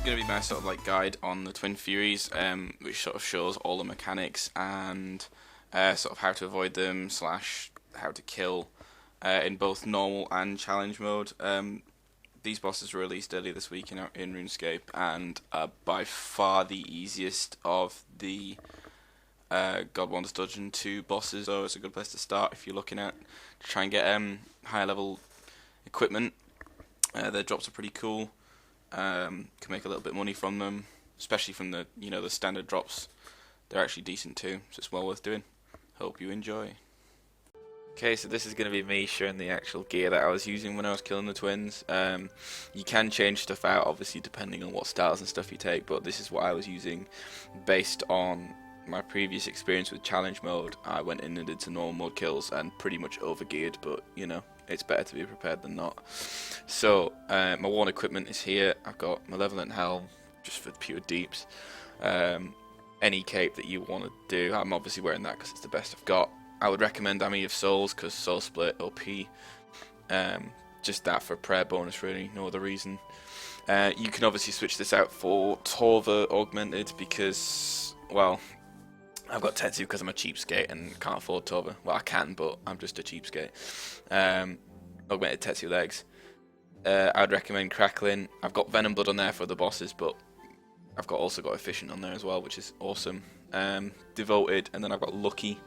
going to be my sort of like guide on the Twin Furies, which sort of shows all the mechanics and sort of how to avoid them slash how to kill in both normal and challenge mode. These bosses were released earlier this week in RuneScape and are by far the easiest of the God Wants Dungeon 2 bosses, so it's a good place to start if you're looking at to try and get higher level equipment. Their drops are pretty cool. Can make a little bit of money from them, especially from the the standard drops. They're actually decent too, so it's well worth doing. Hope you enjoy. Okay, so this is going to be me showing the actual gear that I was using when I was killing the twins. You can change stuff out, obviously, depending on what styles and stuff you take, but this is what I was using based on my previous experience with challenge mode. I went in and did some normal mode kills and pretty much overgeared, but it's better to be prepared than not. So my worn equipment is here. I've got my Levelant helm, just for pure deeps. Any cape that you want to do, I'm obviously wearing that because it's the best I've got. I would recommend Army of Souls because Soul Split OP. Just that for prayer bonus, really, no other reason. You can obviously switch this out for Torva Augmented because, well, I've got Tetsu because I'm a cheapskate and can't afford Torva. Well, I can, but I'm just a cheapskate. Augmented Tetsu legs. I'd recommend Crackling. I've got Venom Blood on there for the bosses, but I've also got Efficient on there as well, which is awesome. Devoted, and then I've got Lucky,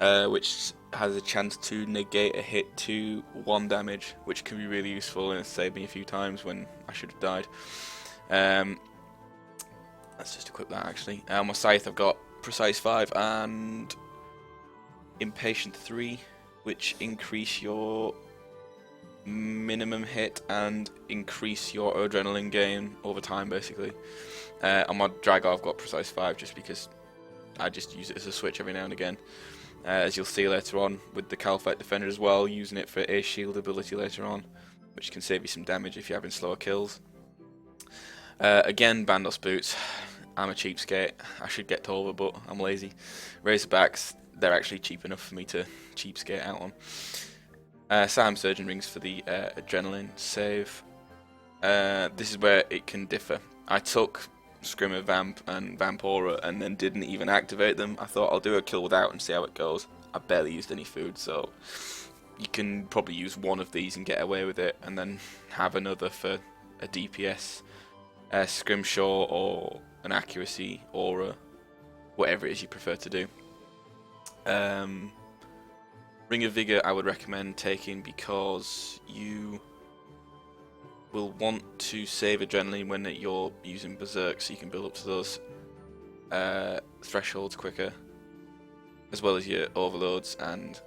which has a chance to negate a hit to 1 damage, which can be really useful and it's saved me a few times when I should have died. Let's just equip that actually. On my Scythe I've got Precise 5 and Impatient 3, which increase your minimum hit and increase your adrenaline gain over time, basically. On my Dragar I've got Precise 5 just because I just use it as a switch every now and again. As you'll see later on with the Calphite Defender as well, using it for a shield ability later on, which can save you some damage if you're having slower kills. Again, Bandos Boots. I'm a cheapskate. I should get Torva, but I'm lazy. Razorbacks, they're actually cheap enough for me to cheapskate out on. Sam Surgeon Rings for the adrenaline save. This is where it can differ. I took Scrimmer Vamp and Vampora and then didn't even activate them. I thought I'll do a kill without and see how it goes. I barely used any food, so you can probably use one of these and get away with it, and then have another for a DPS, Scrimshaw, or an accuracy aura, whatever it is you prefer to do. Ring of Vigor I would recommend taking because you will want to save adrenaline when you're using Berserk, so you can build up to those thresholds quicker, as well as your overloads and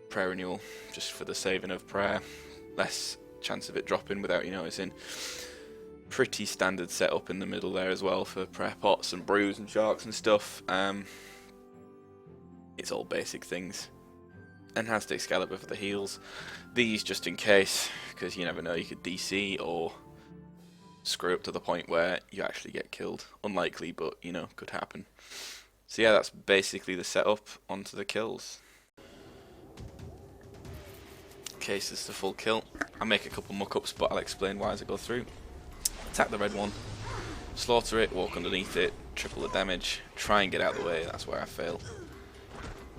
prayer renewal, just for the saving of prayer. Less chance of it dropping without you noticing. Pretty standard setup in the middle there as well for prayer pots and brews and sharks and stuff. It's all basic things. Enhanced Excalibur for the heals. These just in case, because you never know, you could DC or screw up to the point where you actually get killed. Unlikely, but could happen. So yeah, that's basically the setup. Onto the kills. Okay, so this is the full kill. I make a couple muck-ups, but I'll explain why as I go through. Attack the red one, slaughter it, walk underneath it, triple the damage, try and get out of the way. That's where I fail.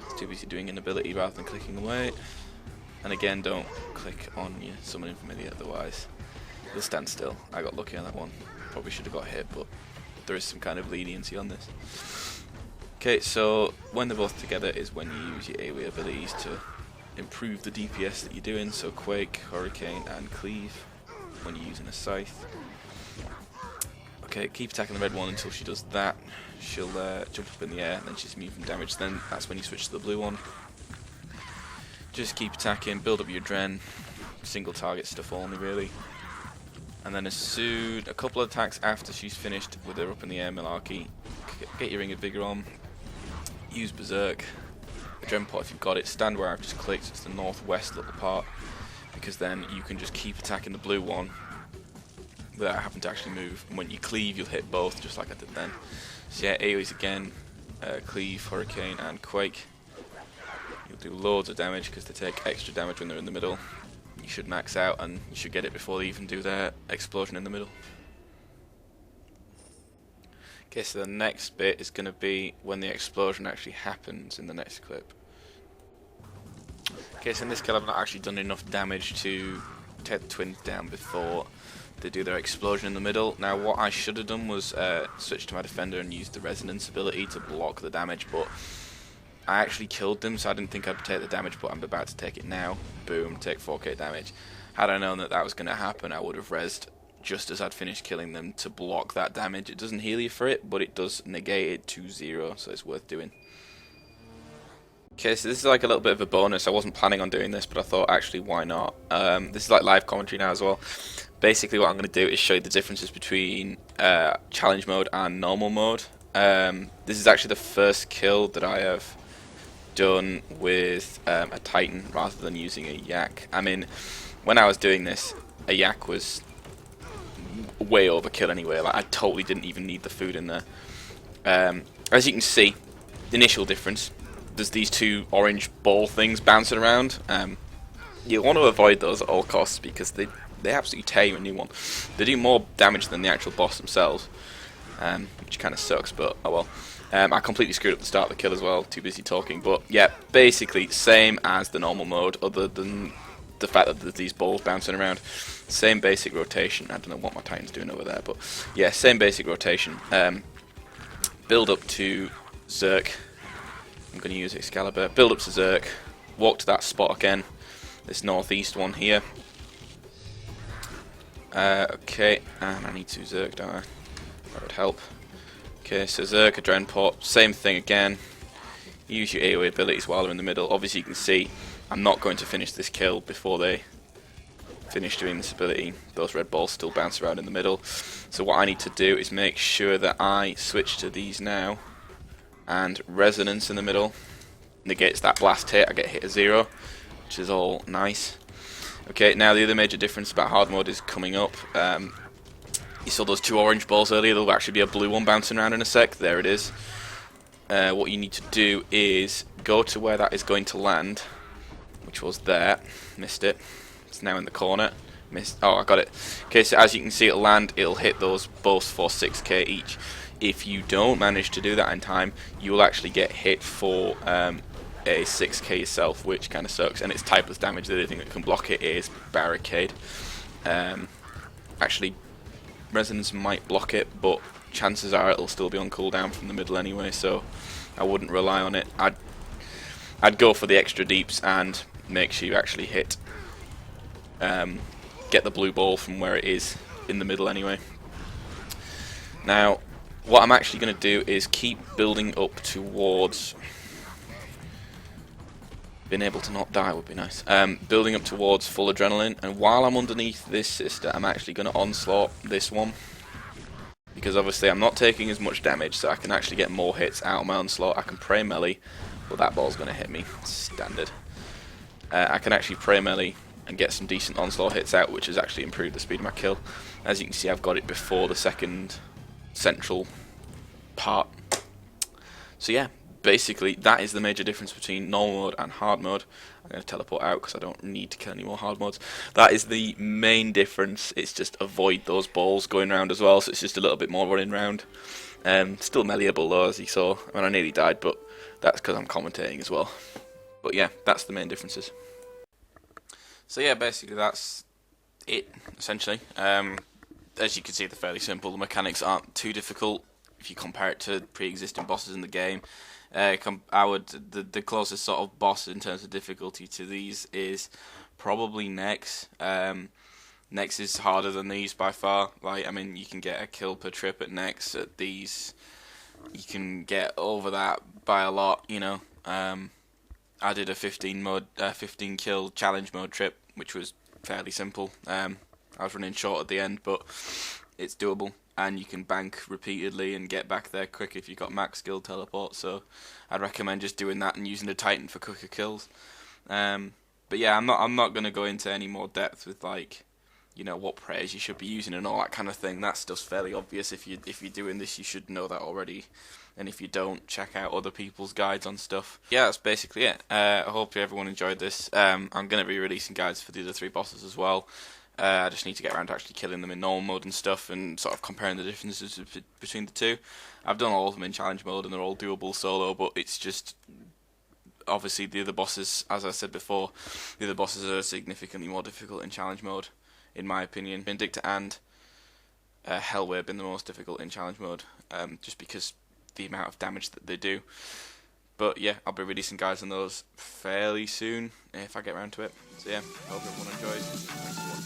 It's too busy doing an ability rather than clicking away. And again, don't click on your summoning familiar, otherwise you'll stand still. I got lucky on that one. Probably should have got hit, but there is some kind of leniency on this. Okay, so when they're both together is when you use your AoE abilities to improve the DPS that you're doing. So Quake, Hurricane, and Cleave when you're using a Scythe. Okay, keep attacking the red one until she does that. She'll jump up in the air, and then she's immune from damage. Then that's when you switch to the blue one. Just keep attacking, build up your Dren, single target stuff only really. And then a couple of attacks after she's finished with her up in the air malarkey, get your Ring of Vigor on, use Berserk, Dren pot if you've got it, stand where I've just clicked, it's the northwest little part, because then you can just keep attacking the blue one without having to actually move. And when you cleave, you'll hit both, just like I did then. So yeah, AoEs again, Cleave, Hurricane, and Quake. You'll do loads of damage because they take extra damage when they're in the middle. You should max out, and you should get it before they even do their explosion in the middle. Okay, so the next bit is going to be when the explosion actually happens in the next clip. Okay, so in this kill I've not actually done enough damage to take the twins down before they do their explosion in the middle. Now what I should have done was switch to my defender and use the resonance ability to block the damage, but I actually killed them, so I didn't think I'd take the damage, but I'm about to take it now. Boom, take 4k damage. Had I known that that was going to happen, I would have rezzed just as I'd finished killing them to block that damage. It doesn't heal you for it, but it does negate it to 0, so it's worth doing. Okay, so this is like a little bit of a bonus. I wasn't planning on doing this, but I thought actually why not. This is like live commentary now as well. Basically what I'm going to do is show you the differences between challenge mode and normal mode. This is actually the first kill that I have done with a Titan rather than using a Yak. I mean, when I was doing this, a Yak was way overkill anyway. Like, I totally didn't even need the food in there. As you can see, the initial difference, there's these two orange ball things bouncing around. You want to avoid those at all costs because they absolutely tear you a new one. They do more damage than the actual boss themselves, which kind of sucks, but oh well. I completely screwed up the start of the kill as well, too busy talking, but yeah, basically same as the normal mode, other than the fact that there's these balls bouncing around. Same basic rotation. I don't know what my Titan's doing over there, but yeah, same basic rotation. Build up to Zerk. I'm going to use Excalibur. Build up to Zerk. Walk to that spot again. This northeast one here. Okay, and I need to Zerk, don't I? That would help. Okay, so Zerk, Adrenaline Pop, same thing again. Use your AoE abilities while they're in the middle. Obviously you can see I'm not going to finish this kill before they finish doing this ability. Those red balls still bounce around in the middle. So what I need to do is make sure that I switch to these now. And Resonance in the middle negates that blast hit. I get hit at 0, which is all nice. Okay, now the other major difference about hard mode is coming up. You saw those two orange balls earlier. There'll actually be a blue one bouncing around in a sec. There it is. What you need to do is go to where that is going to land, which was there. Missed it. It's now in the corner. Missed. Oh, I got it. Okay, so as you can see, it'll land. It'll hit those both for 6k each. If you don't manage to do that in time, you will actually get hit for a 6k yourself, which kind of sucks. And it's typeless damage. The only thing that can block it is Barricade. Actually, Resonance might block it, but chances are it'll still be on cooldown from the middle anyway, so I wouldn't rely on it. I'd go for the extra deeps and make sure you actually hit, get the blue ball from where it is in the middle anyway. Now, what I'm actually going to do is keep building up towards... Being able to not die would be nice. Building up towards full adrenaline, and while I'm underneath this sister, I'm actually going to onslaught this one. Because obviously I'm not taking as much damage, so I can actually get more hits out of my onslaught. I can pray melee, but that ball's going to hit me. Standard. I can actually pray melee and get some decent onslaught hits out, which has actually improved the speed of my kill. As you can see, I've got it before the second central part. So yeah. Basically, that is the major difference between normal mode and hard mode. I'm going to teleport out because I don't need to kill any more hard modes. That is the main difference. It's just avoid those balls going around as well, so it's just a little bit more running around. Still meleeable though, as you saw. I mean, I nearly died, but that's because I'm commentating as well. But yeah, that's the main differences. So yeah, basically that's it, essentially. As you can see, they're fairly simple. The mechanics aren't too difficult if you compare it to pre-existing bosses in the game. The closest sort of boss in terms of difficulty to these is probably Nex. Nex is harder than these by far. Like, I mean, you can get a kill per trip at Nex. At these, you can get over that by a lot. You know, I did a 15 kill challenge mode trip, which was fairly simple. I was running short at the end, but it's doable. And you can bank repeatedly and get back there quick if you've got max skill teleport. So I'd recommend just doing that and using a Titan for quicker kills. But yeah, I'm not going to go into any more depth with, like, you know, what prayers you should be using and all that kind of thing. That stuff's fairly obvious. If you're doing this, you should know that already. And if you don't, check out other people's guides on stuff. Yeah, that's basically it. I hope everyone enjoyed this. I'm going to be releasing guides for the other 3 bosses as well. I just need to get around to actually killing them in normal mode and stuff, and sort of comparing the differences between the two. I've done all of them in challenge mode, and they're all doable solo, but it's just obviously the other bosses, as I said before, the other bosses are significantly more difficult in challenge mode, in my opinion. Vindictor and Hellway have been the most difficult in challenge mode, just because the amount of damage that they do. But yeah, I'll be releasing guides on those fairly soon if I get around to it. So yeah, hope everyone enjoys. Thanks for watching.